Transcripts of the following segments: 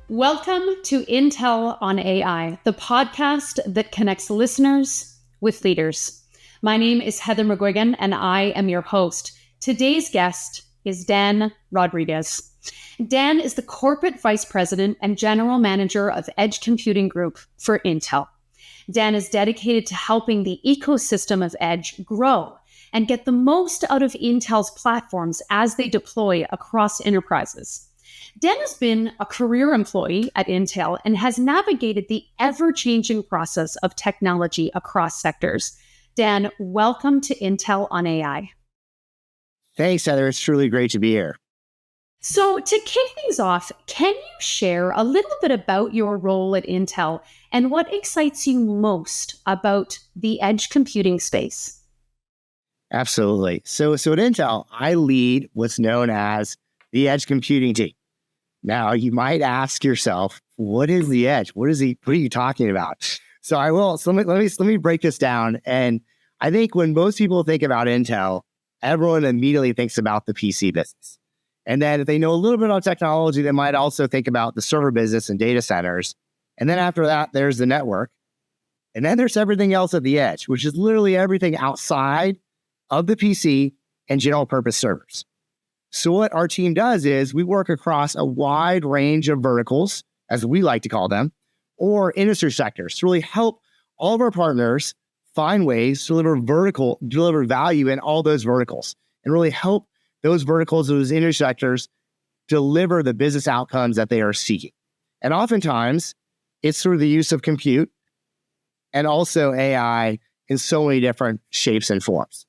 Welcome to Intel on AI, the podcast that connects listeners with leaders. My name is Heather McGuigan, and I am your host. Today's guest is Dan Rodriguez. Dan is the Corporate Vice President and General Manager of Edge Computing Group for Intel. Dan is dedicated to helping the ecosystem of Edge grow and get the most out of Intel's platforms as they deploy across enterprises. Dan has been a career employee at Intel and has navigated the ever-changing process of technology across sectors. Dan, welcome to Intel on AI. Thanks, Heather. It's truly great to be here. So to kick things off, can you share a little bit about your role at Intel and what excites you most about the edge computing space? Absolutely. So at Intel, I lead what's known as the edge computing team. Now, you might ask yourself, what is the edge? What are you talking about? So I will. So let me break this down. And I think when most people think about Intel, everyone immediately thinks about the PC business. And then if they know a little bit about technology, they might also think about the server business and data centers. And then after that, there's the network. And then there's everything else at the edge, which is literally everything outside of the PC and general purpose servers. So what our team does is we work across a wide range of verticals, as we like to call them, or industry sectors to really help all of our partners find ways to deliver value in all those verticals and really help those verticals, those industry sectors deliver the business outcomes that they are seeking. And oftentimes it's through the use of compute and also AI in so many different shapes and forms.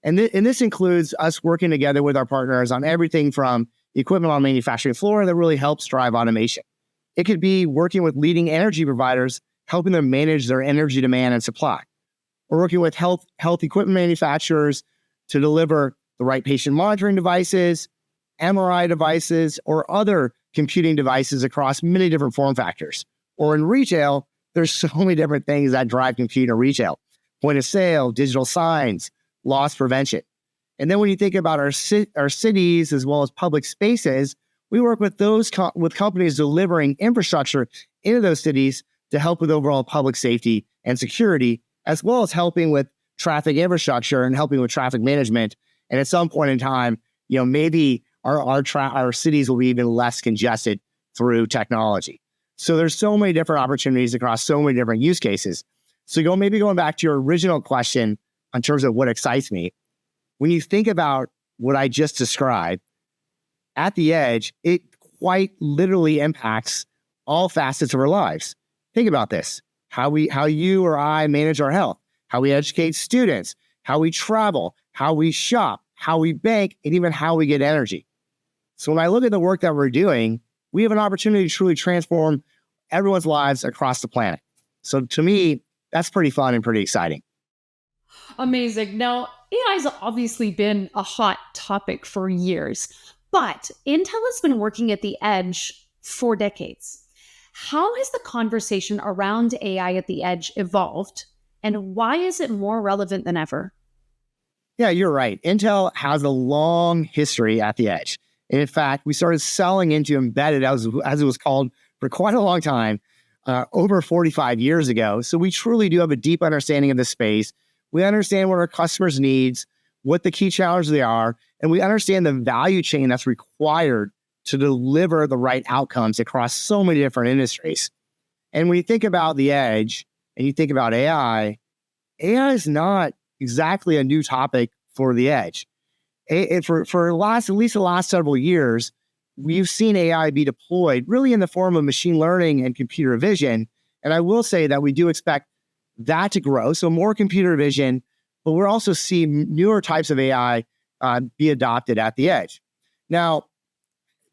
And this includes us working together with our partners on everything from equipment on the manufacturing floor that really helps drive automation. It could be working with leading energy providers, helping them manage their energy demand and supply. Or working with health equipment manufacturers to deliver the right patient monitoring devices, MRI devices, or other computing devices across many different form factors. Or in retail, there's so many different things that drive compute in retail. Point of sale, digital signs, loss prevention. And then when you think about our cities as well as public spaces, we work with with companies delivering infrastructure into those cities to help with overall public safety and security, as well as helping with traffic infrastructure and helping with traffic management. And at some point in time, maybe our cities will be even less congested through technology. So there's so many different opportunities across so many different use cases. So going back to your original question, in terms of what excites me, when you think about what I just described, at the edge, it quite literally impacts all facets of our lives. Think about this, how you or I manage our health, how we educate students, how we travel, how we shop, how we bank, and even how we get energy. So when I look at the work that we're doing, we have an opportunity to truly transform everyone's lives across the planet. So to me, that's pretty fun and pretty exciting. Amazing. Now, AI has obviously been a hot topic for years, but Intel has been working at the edge for decades. How has the conversation around AI at the edge evolved, and why is it more relevant than ever? Yeah, you're right. Intel has a long history at the edge. And in fact, we started selling into embedded, as it was called, for quite a long time, over 45 years ago. So we truly do have a deep understanding of this space. We understand what our customers' needs, what the key challenges they are, and we understand the value chain that's required to deliver the right outcomes across so many different industries. And when you think about the edge and you think about AI is not exactly a new topic for the edge. For at least the last several years, we've seen AI be deployed really in the form of machine learning and computer vision. And I will say that we do expect that to grow. So more computer vision, but we're also seeing newer types of AI be adopted at the edge. Now,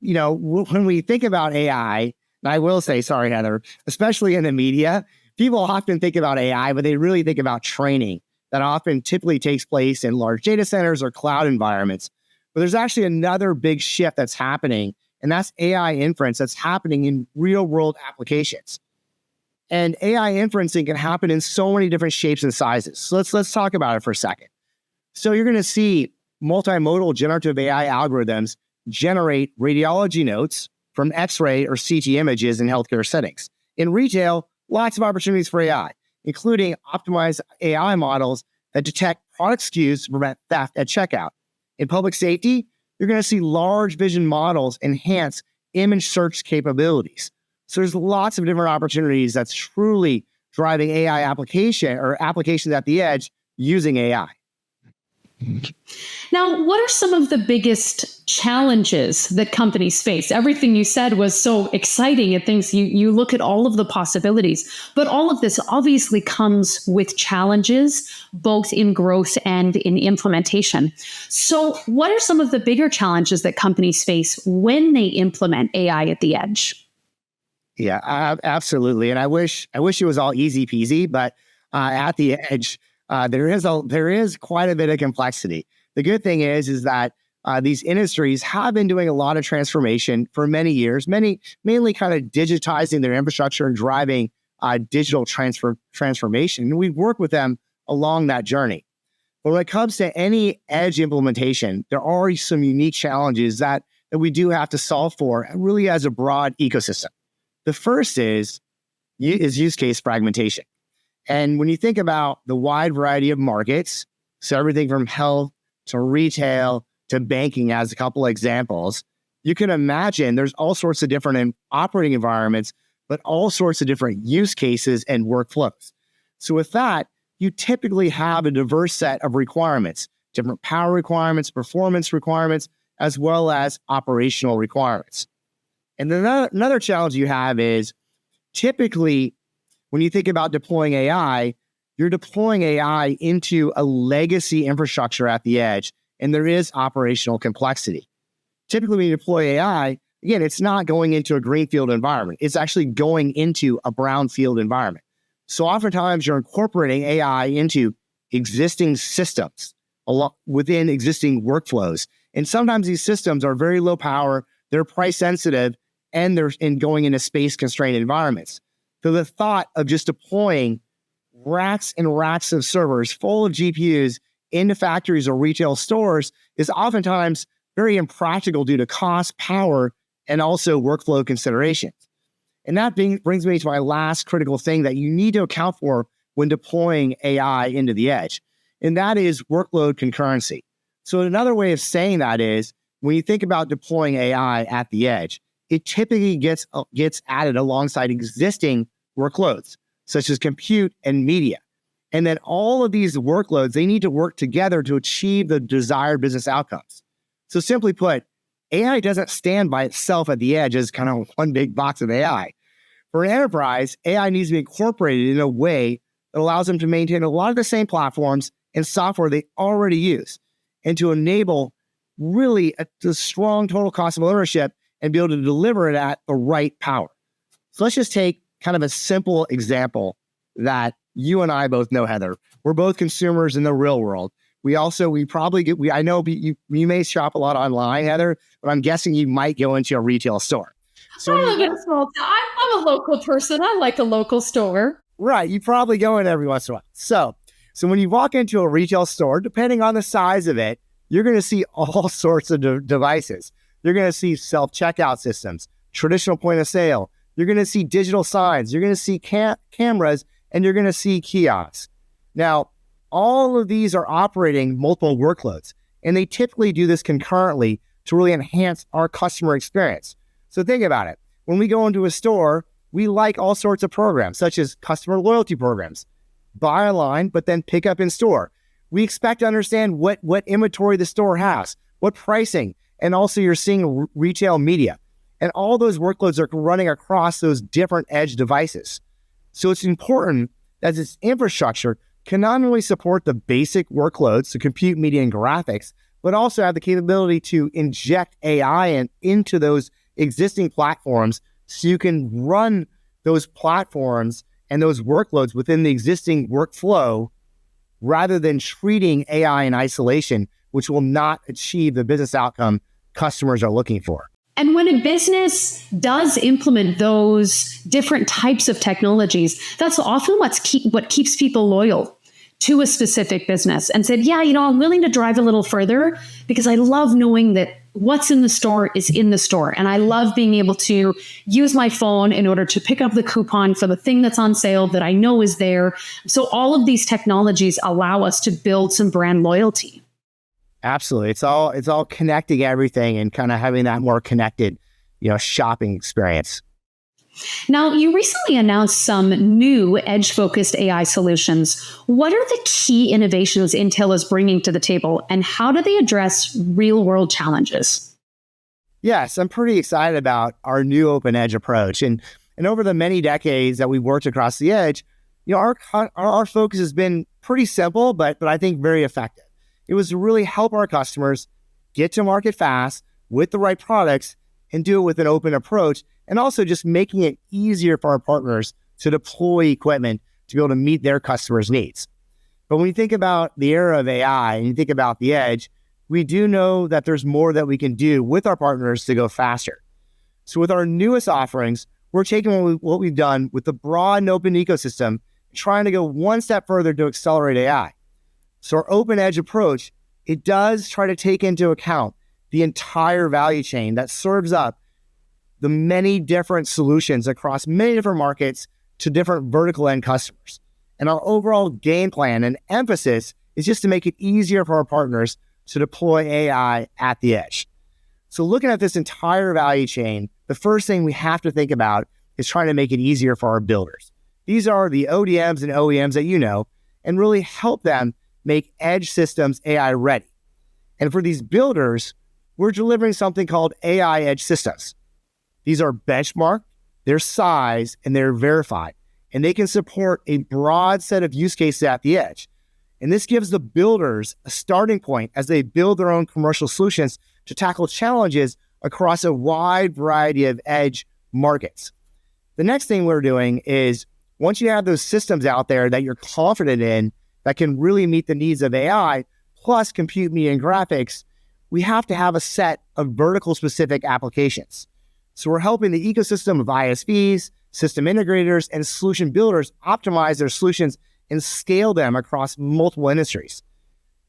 when we think about AI, and I will say, sorry, Heather, especially in the media, people often think about AI, but they really think about training that often typically takes place in large data centers or cloud environments. But there's actually another big shift that's happening, and that's AI inference that's happening in real world applications. And AI inferencing can happen in so many different shapes and sizes. So let's talk about it for a second. So you're going to see multimodal generative AI algorithms generate radiology notes from X-ray or CT images in healthcare settings. In retail, lots of opportunities for AI, including optimized AI models that detect product SKUs to prevent theft at checkout. In public safety, you're going to see large vision models enhance image search capabilities. So there's lots of different opportunities that's truly driving AI application or applications at the edge using AI. Now, what are some of the biggest challenges that companies face? Everything you said was so exciting and things you look at all of the possibilities, but all of this obviously comes with challenges, both in growth and in implementation. So what are some of the bigger challenges that companies face when they implement AI at the edge? Yeah, absolutely. And I wish it was all easy peasy, but at the edge, there is quite a bit of complexity. The good thing is that these industries have been doing a lot of transformation for many years, mainly kind of digitizing their infrastructure and driving digital transformation. And we work with them along that journey. But when it comes to any edge implementation, there are some unique challenges that we do have to solve for, really as a broad ecosystem. The first is use case fragmentation. And when you think about the wide variety of markets, so everything from health to retail to banking as a couple of examples, you can imagine there's all sorts of different operating environments, but all sorts of different use cases and workflows. So with that, you typically have a diverse set of requirements, different power requirements, performance requirements, as well as operational requirements. And then another challenge you have is typically when you think about deploying AI, you're deploying AI into a legacy infrastructure at the edge, and there is operational complexity. Typically, when you deploy AI, again, it's not going into a greenfield environment. It's actually going into a brownfield environment. So oftentimes, you're incorporating AI into existing systems within existing workflows. And sometimes these systems are very low power, they're price sensitive, and they're going into space-constrained environments. So the thought of just deploying racks and racks of servers full of GPUs into factories or retail stores is oftentimes very impractical due to cost, power, and also workflow considerations. And that brings me to my last critical thing that you need to account for when deploying AI into the edge, and that is workload concurrency. So another way of saying that is when you think about deploying AI at the edge, it typically gets added alongside existing workloads, such as compute and media. And then all of these workloads, they need to work together to achieve the desired business outcomes. So simply put, AI doesn't stand by itself at the edge as kind of one big box of AI. For an enterprise, AI needs to be incorporated in a way that allows them to maintain a lot of the same platforms and software they already use, and to enable really a strong total cost of ownership and be able to deliver it at the right power. So let's just take kind of a simple example that you and I both know, Heather. We're both consumers in the real world. I know you may shop a lot online, Heather, but I'm guessing you might go into a retail store. So I live in a small town. I'm a local person. I like a local store. Right. You probably go in every once in a while. So when you walk into a retail store, depending on the size of it, you're going to see all sorts of devices. You're going to see self-checkout systems, traditional point of sale. You're going to see digital signs. You're going to see cameras, and you're going to see kiosks. Now, all of these are operating multiple workloads, and they typically do this concurrently to really enhance our customer experience. So think about it. When we go into a store, we like all sorts of programs, such as customer loyalty programs. Buy online, but then pick up in store. We expect to understand what inventory the store has, what pricing, and also you're seeing retail media. And all those workloads are running across those different edge devices. So it's important that this infrastructure can not only support the basic workloads, so compute, media, and graphics, but also have the capability to inject AI into those existing platforms so you can run those platforms and those workloads within the existing workflow rather than treating AI in isolation, which will not achieve the business outcome customers are looking for. And when a business does implement those different types of technologies, that's often what keeps people loyal to a specific business and said, yeah, I'm willing to drive a little further because I love knowing that what's in the store is in the store. And I love being able to use my phone in order to pick up the coupon for the thing that's on sale that I know is there. So all of these technologies allow us to build some brand loyalty. Absolutely. It's all connecting everything and kind of having that more connected, shopping experience. Now, you recently announced some new edge-focused AI solutions. What are the key innovations Intel is bringing to the table, and how do they address real-world challenges? Yes, I'm pretty excited about our new open edge approach. And over the many decades that we've worked across the edge, our focus has been pretty simple, but I think very effective. It was to really help our customers get to market fast with the right products and do it with an open approach, and also just making it easier for our partners to deploy equipment to be able to meet their customers' needs. But when you think about the era of AI and you think about the edge, we do know that there's more that we can do with our partners to go faster. So with our newest offerings, we're taking what we've done with the broad and open ecosystem, trying to go one step further to accelerate AI. So our open edge approach, it does try to take into account the entire value chain that serves up the many different solutions across many different markets to different vertical end customers. And our overall game plan and emphasis is just to make it easier for our partners to deploy AI at the edge. So looking at this entire value chain, the first thing we have to think about is trying to make it easier for our builders. These are the ODMs and OEMs that you know, and really help them make edge systems AI ready. And for these builders, we're delivering something called AI edge systems. These are benchmarked, they're sized, and they're verified. And they can support a broad set of use cases at the edge. And this gives the builders a starting point as they build their own commercial solutions to tackle challenges across a wide variety of edge markets. The next thing we're doing is, once you have those systems out there that you're confident in, that can really meet the needs of AI, plus compute, media, and graphics, we have to have a set of vertical specific applications. So we're helping the ecosystem of ISVs, system integrators, and solution builders optimize their solutions and scale them across multiple industries.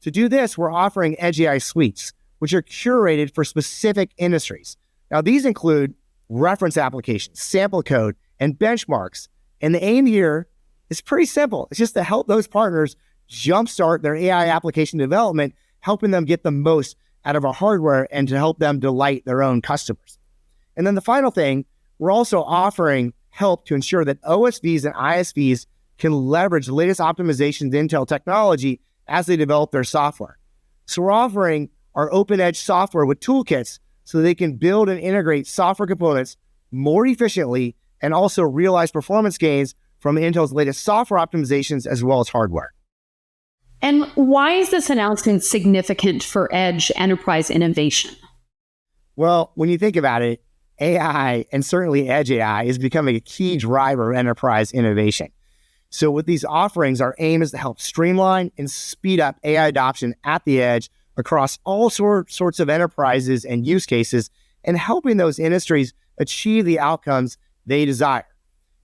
To do this, we're offering Edge AI suites, which are curated for specific industries. Now, these include reference applications, sample code, and benchmarks. And the aim here is pretty simple. It's just to help those partners jumpstart their AI application development, helping them get the most out of our hardware and to help them delight their own customers. And then the final thing, we're also offering help to ensure that OSVs and ISVs can leverage the latest optimizations in Intel technology as they develop their software. So we're offering our open edge software with toolkits so they can build and integrate software components more efficiently and also realize performance gains from Intel's latest software optimizations as well as hardware. And why is this announcement significant for edge enterprise innovation? Well, when you think about it, AI, and certainly edge AI, is becoming a key driver of enterprise innovation. So with these offerings, our aim is to help streamline and speed up AI adoption at the edge across all sorts of enterprises and use cases, and helping those industries achieve the outcomes they desire.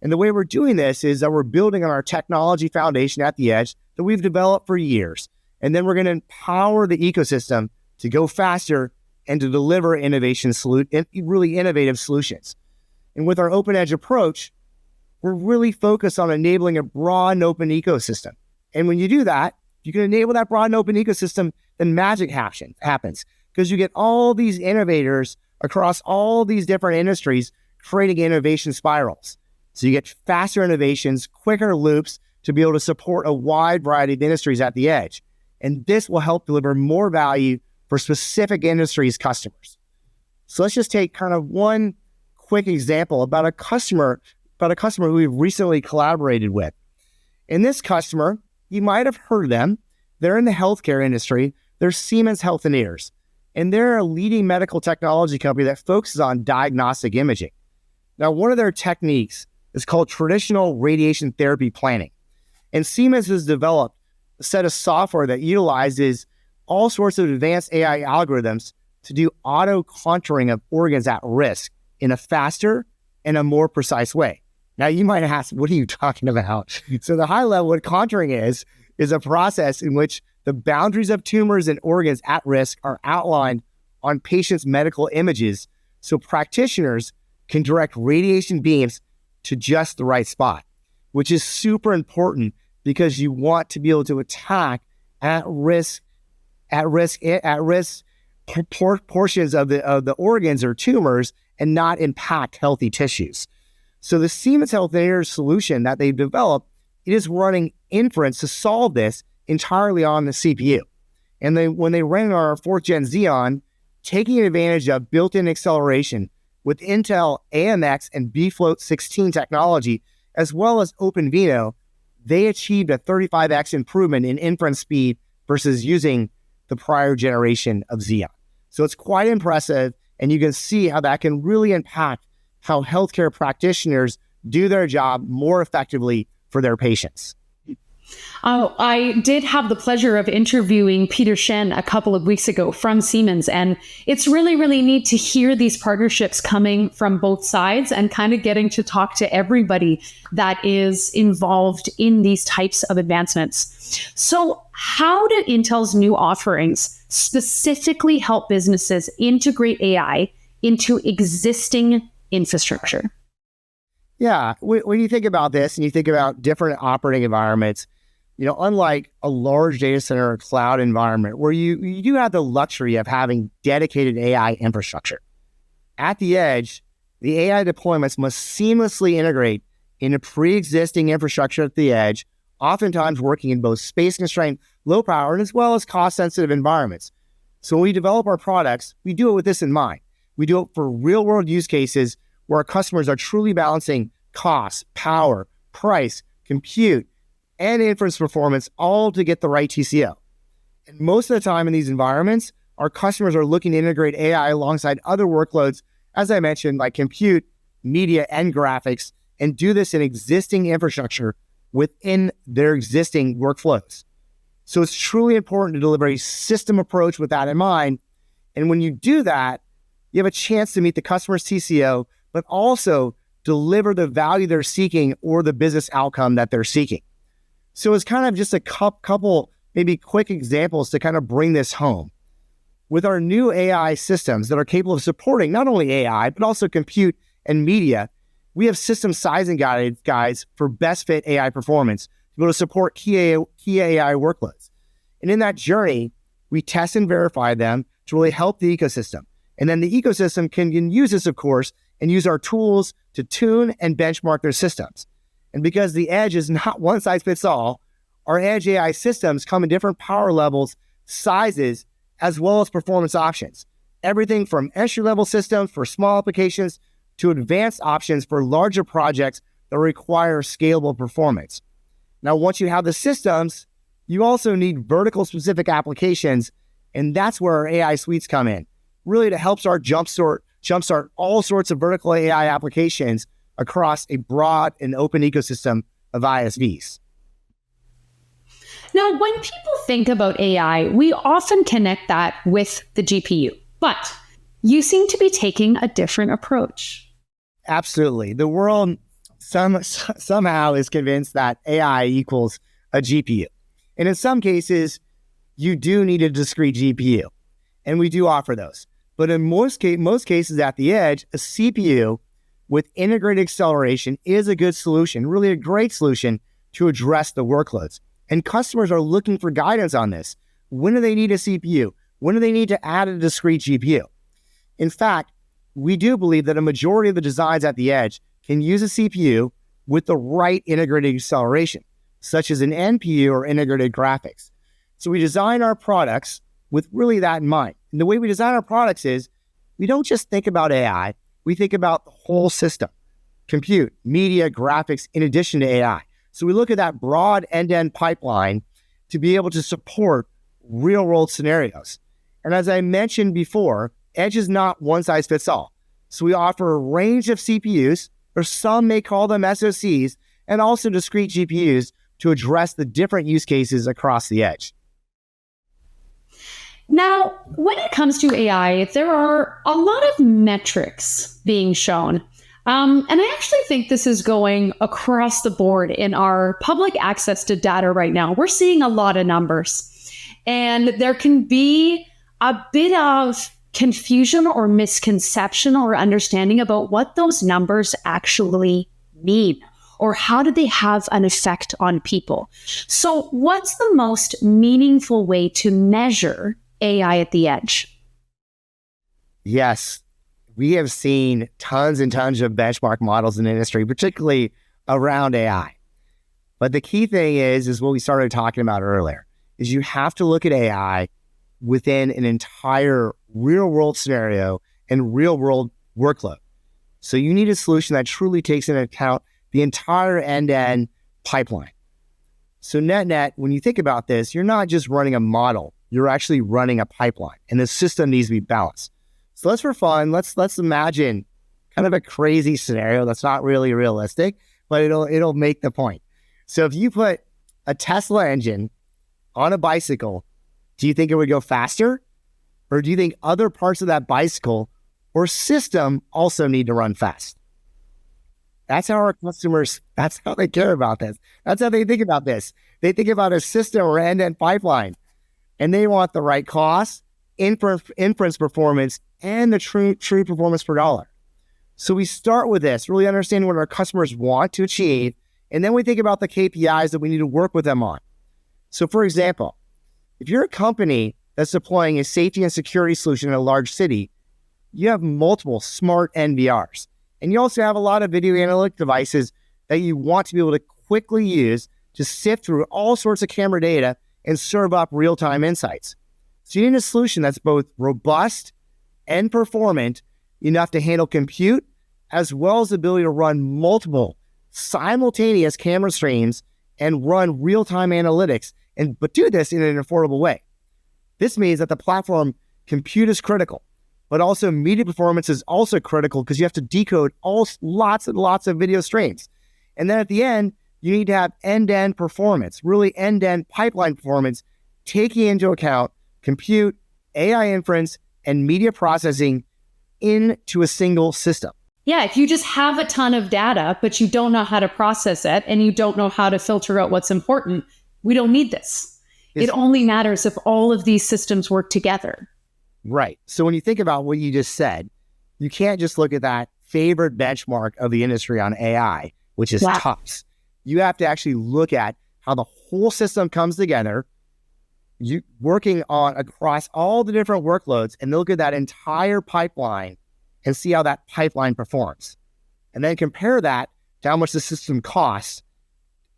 And the way we're doing this is that we're building on our technology foundation at the edge that we've developed for years. And then we're going to empower the ecosystem to go faster and to deliver really innovative solutions. And with our open edge approach, we're really focused on enabling a broad and open ecosystem. And when you do that, you can enable that broad and open ecosystem, then magic happens, because you get all these innovators across all these different industries creating innovation spirals. So you get faster innovations, quicker loops to be able to support a wide variety of industries at the edge. And this will help deliver more value for specific industries' customers. So let's just take kind of one quick example about a customer who we've recently collaborated with. And this customer, you might have heard of them. They're in the healthcare industry. They're Siemens Healthineers. And they're a leading medical technology company that focuses on diagnostic imaging. Now, one of their techniques is called traditional radiation therapy planning. And Siemens has developed a set of software that utilizes all sorts of advanced AI algorithms to do auto contouring of organs at risk in a faster and a more precise way. Now, you might ask, what are you talking about? So the high level, what contouring is a process in which the boundaries of tumors and organs at risk are outlined on patients' medical images so practitioners can direct radiation beams to just the right spot, which is super important because you want to be able to attack at risk portions of the organs or tumors and not impact healthy tissues. So the Siemens Healthineers solution that they've developed, it is running inference to solve this entirely on the CPU. And when they ran our 4th Gen Xeon, taking advantage of built-in acceleration with Intel AMX and bFloat 16 technology, as well as OpenVINO, they achieved a 35x improvement in inference speed versus using the prior generation of Xeon. So it's quite impressive, and you can see how that can really impact how healthcare practitioners do their job more effectively for their patients. I did have the pleasure of interviewing Peter Shen a couple of weeks ago from Siemens, and it's really, really neat to hear these partnerships coming from both sides and kind of getting to talk to everybody that is involved in these types of advancements. So how do Intel's new offerings specifically help businesses integrate AI into existing infrastructure? Yeah, when you think about this and you think about different operating environments, unlike a large data center or cloud environment where you do have the luxury of having dedicated AI infrastructure. At the edge, the AI deployments must seamlessly integrate into pre-existing infrastructure at the edge, oftentimes working in both space-constrained, low power, and as well as cost-sensitive environments. So when we develop our products, we do it with this in mind. We do it for real-world use cases where our customers are truly balancing cost, power, price, compute, and inference performance, all to get the right TCO. And most of the time in these environments, our customers are looking to integrate AI alongside other workloads, as I mentioned, like compute, media, and graphics, and do this in existing infrastructure within their existing workflows. So it's truly important to deliver a system approach with that in mind. And when you do that, you have a chance to meet the customer's TCO, but also deliver the value they're seeking or the business outcome that they're seeking. So it's kind of just a couple maybe quick examples to kind of bring this home. With our new AI systems that are capable of supporting not only AI, but also compute and media, we have system sizing guides for best fit AI performance to be able to support key AI workloads. And in that journey, we test and verify them to really help the ecosystem. And then the ecosystem can use this, of course, and use our tools to tune and benchmark their systems. And because the edge is not one size fits all, our edge AI systems come in different power levels, sizes, as well as performance options. Everything from entry-level systems for small applications to advanced options for larger projects that require scalable performance. Now, once you have the systems, you also need vertical specific applications, and that's where our AI suites come in, really to help jumpstart all sorts of vertical AI applications across a broad and open ecosystem of ISVs. Now, when people think about AI, we often connect that with the GPU, but you seem to be taking a different approach. Absolutely. The world somehow is convinced that AI equals a GPU. And in some cases, you do need a discrete GPU, and we do offer those. But in most cases at the edge, a CPU with integrated acceleration is a good solution, really a great solution to address the workloads. And customers are looking for guidance on this. When do they need a CPU? When do they need to add a discrete GPU? In fact, we do believe that a majority of the designs at the edge can use a CPU with the right integrated acceleration, such as an NPU or integrated graphics. So we design our products with really that in mind. And the way we design our products is we don't just think about AI, we think about the whole system, compute, media, graphics, in addition to AI. So we look at that broad end-to-end pipeline to be able to support real-world scenarios. And as I mentioned before, edge is not one size fits all. So we offer a range of CPUs, or some may call them SoCs, and also discrete GPUs to address the different use cases across the edge. Now, when it comes to AI, there are a lot of metrics being shown. And I actually think this is going across the board in our public access to data right now. We're seeing a lot of numbers, and there can be a bit of confusion or misconception or understanding about what those numbers actually mean, or how do they have an effect on people. So what's the most meaningful way to measure AI at the edge? Yes, we have seen tons and tons of benchmark models in the industry, particularly around AI. But the key thing is what we started talking about earlier, is you have to look at AI within an entire real world scenario and real world workload. So you need a solution that truly takes into account the entire end-to-end pipeline. So net, when you think about this, you're not just running a model, you're actually running a pipeline, and the system needs to be balanced. So let's, for fun, let's imagine kind of a crazy scenario that's not really realistic, but it'll make the point. So if you put a Tesla engine on a bicycle, do you think it would go faster? Or do you think other parts of that bicycle or system also need to run fast? That's how our customers, that's how they care about this. That's how they think about this. They think about a system or end-to-end pipeline, and they want the right cost, inference performance, and the true performance per dollar. So we start with this, really understanding what our customers want to achieve, and then we think about the KPIs that we need to work with them on. So for example, if you're a company that's deploying a safety and security solution in a large city, you have multiple smart NVRs. And you also have a lot of video analytic devices that you want to be able to quickly use to sift through all sorts of camera data and serve up real-time insights. So you need a solution that's both robust and performant enough to handle compute, as well as the ability to run multiple simultaneous camera streams and run real-time analytics, but do this in an affordable way. This means that the platform compute is critical, but also media performance is also critical because you have to decode lots and lots of video streams. And then at the end, you need to have end-to-end performance, really end-to-end pipeline performance, taking into account compute, AI inference, and media processing into a single system. Yeah, if you just have a ton of data, but you don't know how to process it and you don't know how to filter out what's important, we don't need this. It only matters if all of these systems work together. Right. So when you think about what you just said, you can't just look at that favorite benchmark of the industry on AI, which is TOPS. You have to actually look at how the whole system comes together, you working on across all the different workloads, and look at that entire pipeline and see how that pipeline performs. And then compare that to how much the system costs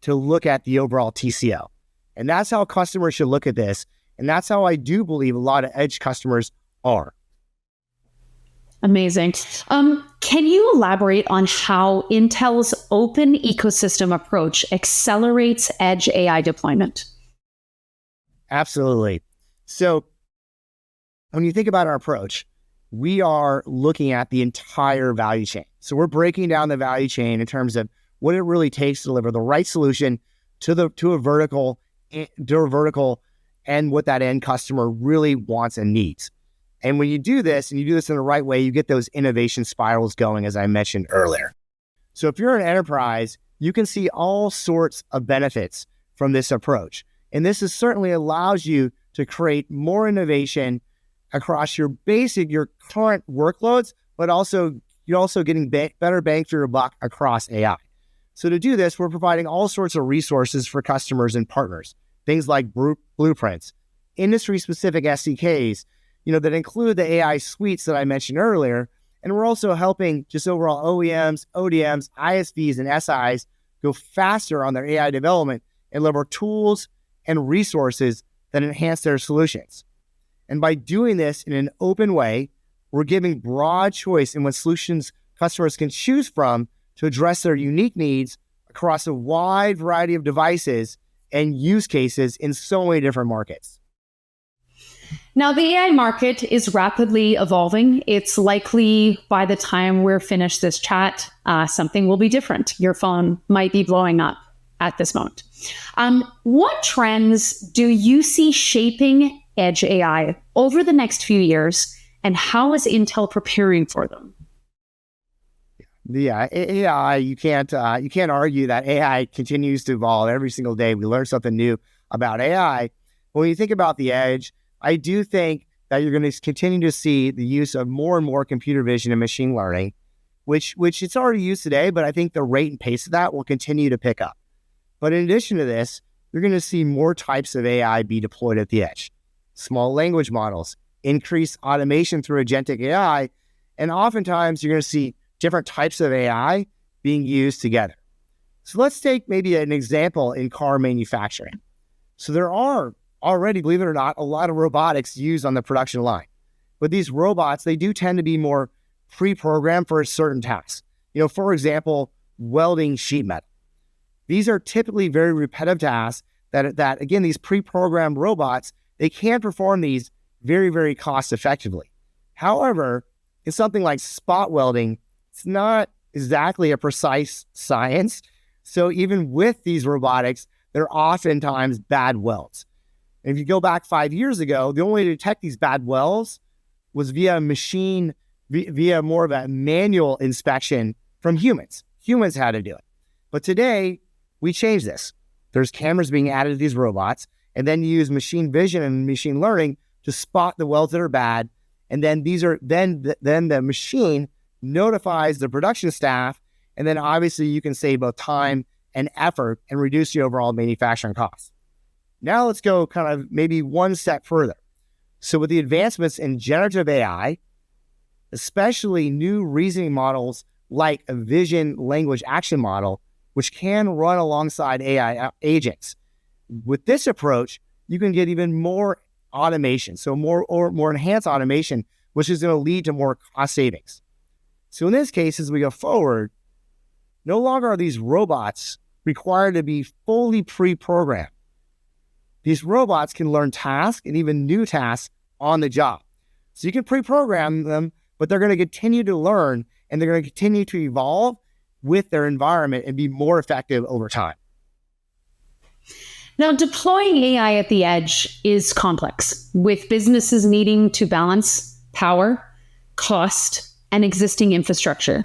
to look at the overall TCO. And that's how customers should look at this. And that's how I do believe a lot of edge customers are. Amazing. Can you elaborate on how Intel's open ecosystem approach accelerates edge AI deployment? Absolutely. So when you think about our approach, we are looking at the entire value chain. So we're breaking down the value chain in terms of what it really takes to deliver the right solution to a vertical, and what that end customer really wants and needs. And when you do this, and you do this in the right way, you get those innovation spirals going, as I mentioned earlier. So if you're an enterprise, you can see all sorts of benefits from this approach. And this certainly allows you to create more innovation across your current workloads, but you're also getting better bang for your buck across AI. So to do this, we're providing all sorts of resources for customers and partners, things like blueprints, industry-specific SDKs, that include the AI suites that I mentioned earlier. And we're also helping just overall OEMs, ODMs, ISVs, and SIs go faster on their AI development and deliver tools and resources that enhance their solutions. And by doing this in an open way, we're giving broad choice in what solutions customers can choose from to address their unique needs across a wide variety of devices and use cases in so many different markets. Now, the AI market is rapidly evolving. It's likely by the time we're finished this chat, something will be different. Your phone might be blowing up at this moment. What trends do you see shaping edge AI over the next few years, and how is Intel preparing for them? Yeah, AI, you can't argue that AI continues to evolve every single day. We learn something new about AI. When you think about the edge, I do think that you're going to continue to see the use of more and more computer vision and machine learning, which it's already used today, but I think the rate and pace of that will continue to pick up. But in addition to this, you're going to see more types of AI be deployed at the edge. Small language models, increased automation through agentic AI, and oftentimes you're going to see different types of AI being used together. So let's take maybe an example in car manufacturing. So there are already, believe it or not, a lot of robotics used on the production line. But these robots, they do tend to be more pre-programmed for a certain task. For example, welding sheet metal. These are typically very repetitive tasks that again, these pre-programmed robots, they can perform these very, very cost effectively. However, in something like spot welding, it's not exactly a precise science. So even with these robotics, they're oftentimes bad welds. And if you go back 5 years ago, the only way to detect these bad welds was via more of a manual inspection from humans. Humans had to do it. But today, we changed this. There's cameras being added to these robots, and then you use machine vision and machine learning to spot the welds that are bad. And then then the machine notifies the production staff, and then obviously you can save both time and effort and reduce the overall manufacturing costs. Now let's go kind of maybe one step further. So with the advancements in generative AI, especially new reasoning models like a vision language action model, which can run alongside AI agents. With this approach, you can get even more automation, so more enhanced automation, which is going to lead to more cost savings. So in this case, as we go forward, no longer are these robots required to be fully pre-programmed. These robots can learn tasks and even new tasks on the job. So you can pre-program them, but they're going to continue to learn and they're going to continue to evolve with their environment and be more effective over time. Now, deploying AI at the edge is complex, with businesses needing to balance power, cost, and existing infrastructure.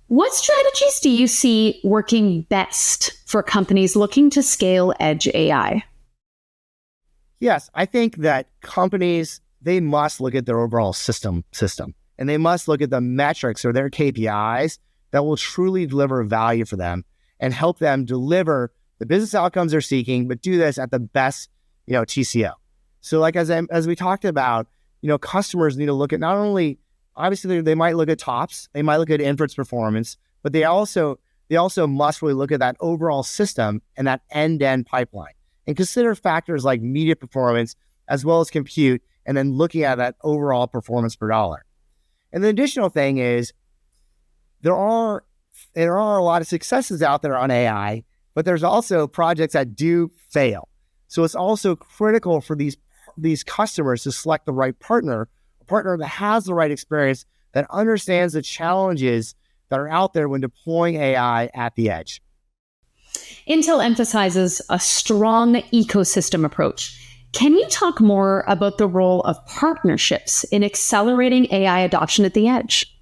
What strategies do you see working best for companies looking to scale edge AI? Yes, I think that companies, they must look at their overall system, and they must look at the metrics or their KPIs that will truly deliver value for them and help them deliver the business outcomes they're seeking, but do this at the best, TCO. So like, as we talked about, customers need to look at not only, obviously they might look at TOPS, they might look at inference performance, but they also must really look at that overall system and that end-to-end pipeline and consider factors like media performance as well as compute, and then looking at that overall performance per dollar. And the additional thing is there are a lot of successes out there on AI, but there's also projects that do fail. So it's also critical for these customers to select the right partner, a partner that has the right experience, that understands the challenges that are out there when deploying AI at the edge. Intel emphasizes a strong ecosystem approach. Can you talk more about the role of partnerships in accelerating AI adoption at the edge?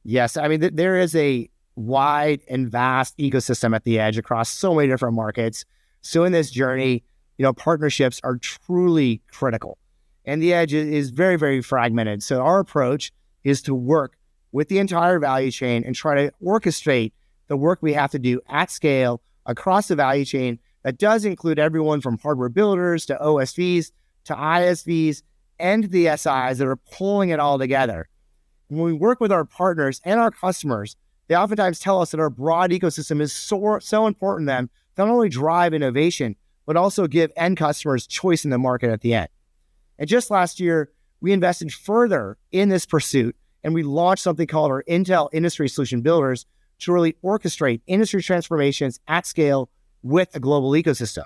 Yes, I mean, there is a wide and vast ecosystem at the edge across so many different markets. So in this journey, partnerships are truly critical. And the edge is very, very fragmented. So our approach is to work with the entire value chain and try to orchestrate the work we have to do at scale across the value chain. That does include everyone from hardware builders to OSVs to ISVs and the SIs that are pulling it all together. When we work with our partners and our customers, they oftentimes tell us that our broad ecosystem is so important to them to not only drive innovation, but also give end customers choice in the market at the end. And just last year, we invested further in this pursuit, and we launched something called our Intel Industry Solution Builders to really orchestrate industry transformations at scale with a global ecosystem.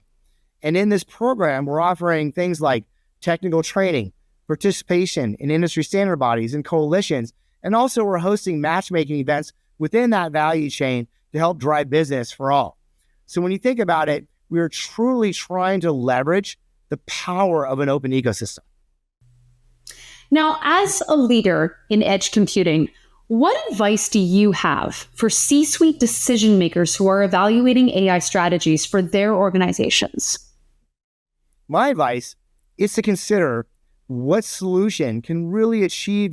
And in this program, we're offering things like technical training, participation in industry standard bodies and coalitions, and also we're hosting matchmaking events within that value chain to help drive business for all. So when you think about it, we're truly trying to leverage the power of an open ecosystem. Now, as a leader in edge computing, what advice do you have for C-suite decision makers who are evaluating AI strategies for their organizations? My advice is to consider what solution can really achieve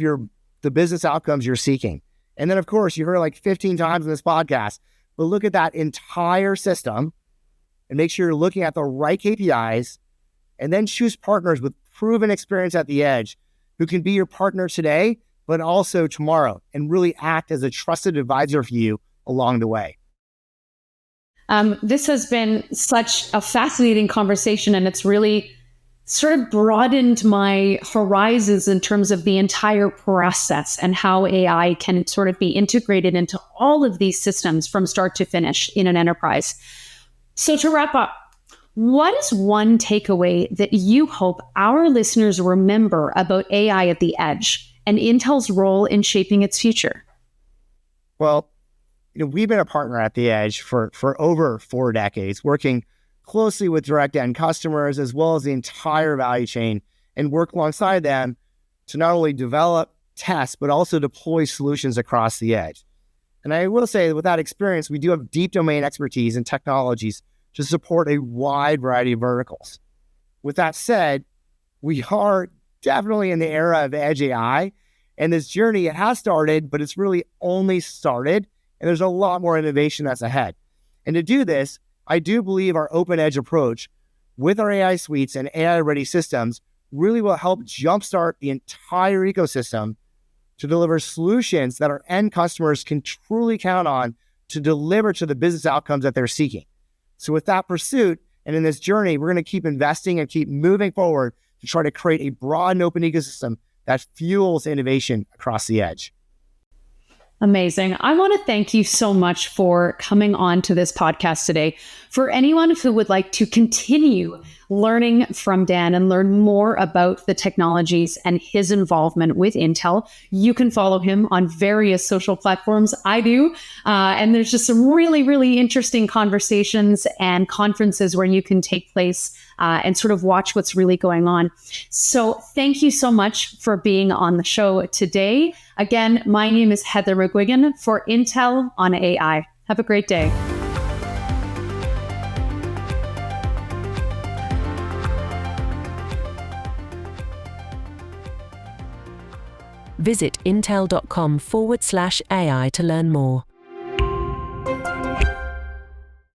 the business outcomes you're seeking. And then, of course, you heard like 15 times in this podcast, but look at that entire system and make sure you're looking at the right KPIs, and then choose partners with proven experience at the edge who can be your partner today, but also tomorrow, and really act as a trusted advisor for you along the way. This has been such a fascinating conversation, and it's really sort of broadened my horizons in terms of the entire process and how AI can sort of be integrated into all of these systems from start to finish in an enterprise. So to wrap up, what is one takeaway that you hope our listeners remember about AI at the edge and Intel's role in shaping its future? Well, we've been a partner at the edge for over 4 decades, working closely with direct end customers as well as the entire value chain, and work alongside them to not only develop, test, but also deploy solutions across the edge. And I will say that with that experience, we do have deep domain expertise and technologies to support a wide variety of verticals. With that said, we are definitely in the era of edge AI, and this journey, it has started, but it's really only started, and there's a lot more innovation that's ahead. And to do this, I do believe our open edge approach with our AI suites and AI-ready systems really will help jumpstart the entire ecosystem to deliver solutions that our end customers can truly count on to deliver to the business outcomes that they're seeking. So with that pursuit and in this journey, we're going to keep investing and keep moving forward to try to create a broad and open ecosystem that fuels innovation across the edge. Amazing. I want to thank you so much for coming on to this podcast today. For anyone who would like to continue learning from Dan and learn more about the technologies and his involvement with Intel, you can follow him on various social platforms. I do. And there's just some really, really interesting conversations and conferences where you can take place and sort of watch what's really going on. So thank you so much for being on the show today. Again, my name is Heather McGuigan for Intel on AI. Have a great day. Visit intel.com/AI to learn more.